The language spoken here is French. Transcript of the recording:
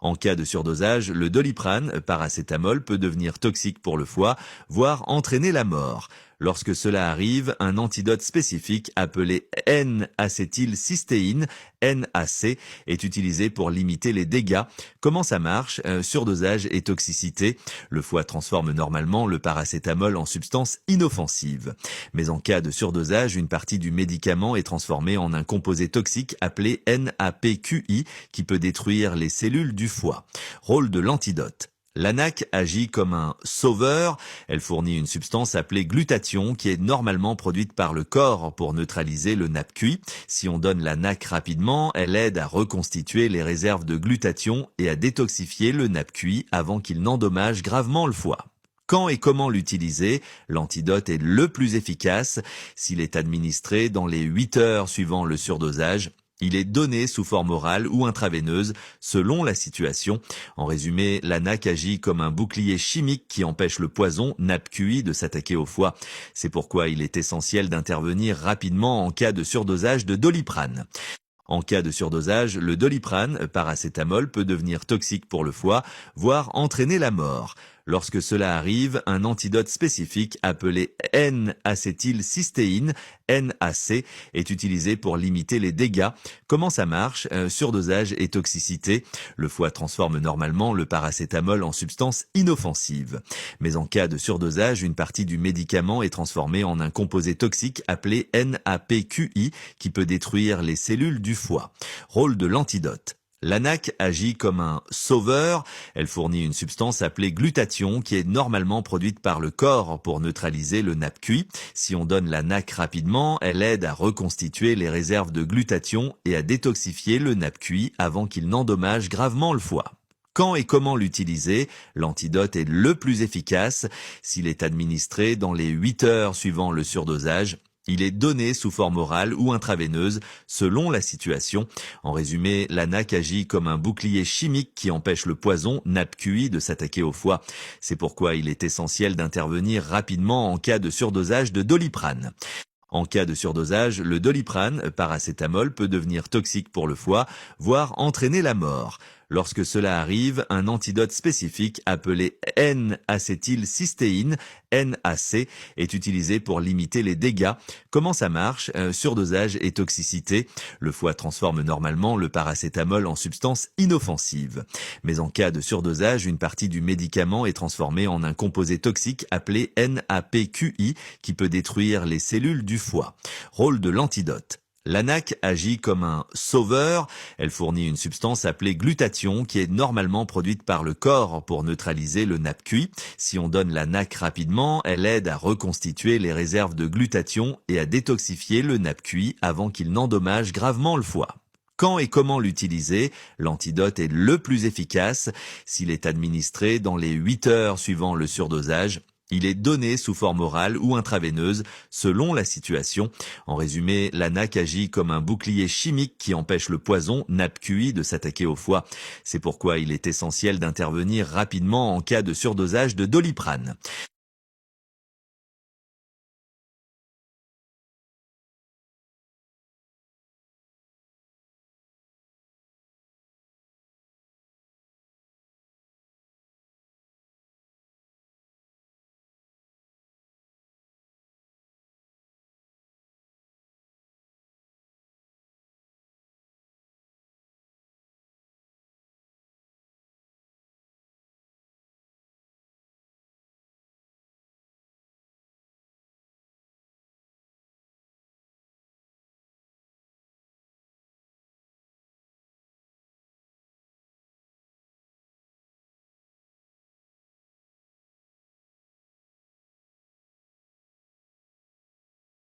En cas de surdosage, le Doliprane, paracétamol, peut devenir toxique pour le foie, voire entraîner la mort. Lorsque cela arrive, un antidote spécifique appelé N-acétylcystéine, NAC, est utilisé pour limiter les dégâts. Comment ça marche? Surdosage et toxicité. Le foie transforme normalement le paracétamol en substance inoffensive. Mais en cas de surdosage, une partie du médicament est transformée en un composé toxique appelé NAPQI qui peut détruire les cellules du foie. Rôle de l'antidote. L'ANAC agit comme un sauveur. Elle fournit une substance appelée glutathion qui est normalement produite par le corps pour neutraliser le NAPQI. Si on donne l'ANAC rapidement, elle aide à reconstituer les réserves de glutathion et à détoxifier le NAPQI avant qu'il n'endommage gravement le foie. Quand et comment l'utiliser? L'antidote est le plus efficace s'il est administré dans les 8 heures suivant le surdosage. Il est donné sous forme orale ou intraveineuse selon la situation. En résumé, l'ANAC agit comme un bouclier chimique qui empêche le poison NAPQI de s'attaquer au foie. C'est pourquoi il est essentiel d'intervenir rapidement en cas de surdosage de Doliprane. En cas de surdosage, le Doliprane, paracétamol, peut devenir toxique pour le foie, voire entraîner la mort. Lorsque cela arrive, un antidote spécifique appelé N-acétylcystéine, NAC, est utilisé pour limiter les dégâts. Comment ça marche? Surdosage et toxicité. Le foie transforme normalement le paracétamol en substance inoffensive. Mais en cas de surdosage, une partie du médicament est transformée en un composé toxique appelé NAPQI qui peut détruire les cellules du foie. Rôle de l'antidote. L'ANAC agit comme un sauveur. Elle fournit une substance appelée glutathion qui est normalement produite par le corps pour neutraliser le NAPQI. Si on donne l'ANAC rapidement, elle aide à reconstituer les réserves de glutathion et à détoxifier le NAPQI avant qu'il n'endommage gravement le foie. Quand et comment l'utiliser? L'antidote est le plus efficace s'il est administré dans les 8 heures suivant le surdosage. Il est donné sous forme orale ou intraveineuse selon la situation. En résumé, l'ANAC agit comme un bouclier chimique qui empêche le poison NAPQI de s'attaquer au foie. C'est pourquoi il est essentiel d'intervenir rapidement en cas de surdosage de Doliprane. En cas de surdosage, le Doliprane, paracétamol, peut devenir toxique pour le foie, voire entraîner la mort. Lorsque cela arrive, un antidote spécifique appelé N-acétylcystéine, NAC, est utilisé pour limiter les dégâts. Comment ça marche? Surdosage et toxicité. Le foie transforme normalement le paracétamol en substance inoffensive. Mais en cas de surdosage, une partie du médicament est transformée en un composé toxique appelé NAPQI qui peut détruire les cellules du foie. Rôle de l'antidote. L'ANAC agit comme un sauveur. Elle fournit une substance appelée glutathion qui est normalement produite par le corps pour neutraliser le NAPQI. Si on donne l'ANAC rapidement, elle aide à reconstituer les réserves de glutathion et à détoxifier le NAPQI avant qu'il n'endommage gravement le foie. Quand et comment l'utiliser? L'antidote est le plus efficace s'il est administré dans les 8 heures suivant le surdosage. Il est donné sous forme orale ou intraveineuse selon la situation. En résumé, l'ANAC agit comme un bouclier chimique qui empêche le poison NAPQI de s'attaquer au foie. C'est pourquoi il est essentiel d'intervenir rapidement en cas de surdosage de Doliprane.